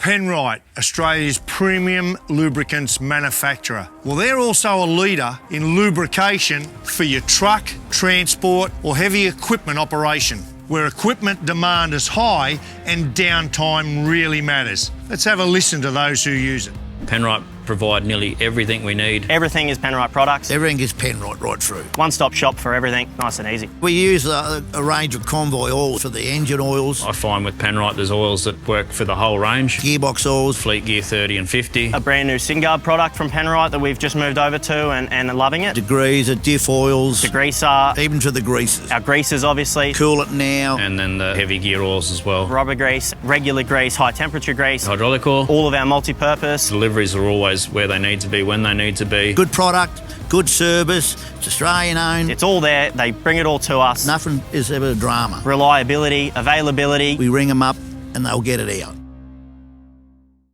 Penrite, Australia's premium lubricants manufacturer. Well, they're also a leader in lubrication for your truck, transport or heavy equipment operation, where equipment demand is high and downtime really matters. Let's have a listen to those who use it. Penrite provide nearly everything we need. Everything is Penrite products. Everything is Penrite right through. One-stop shop for everything, nice and easy. We use a range of CONVOY oils for the engine oils. I find with Penrite there's oils that work for the whole range. Gearbox oils. Fleet Gear 30 and 50. A brand new SynGuard product from Penrite that we've just moved over to and are loving it. Degreaser, diff oils. Degreaser. Even to the greases. Our greases, obviously. Cool it now. And then the heavy gear oils as well. Rubber grease, regular grease, high temperature grease. Hydraulic oil. All of our multi-purpose. Deliveries are always where they need to be, when they need to be. Good product, good service, it's Australian owned. It's all there, they bring it all to us. Nothing is ever a drama. Reliability, availability. We ring them up and they'll get it out.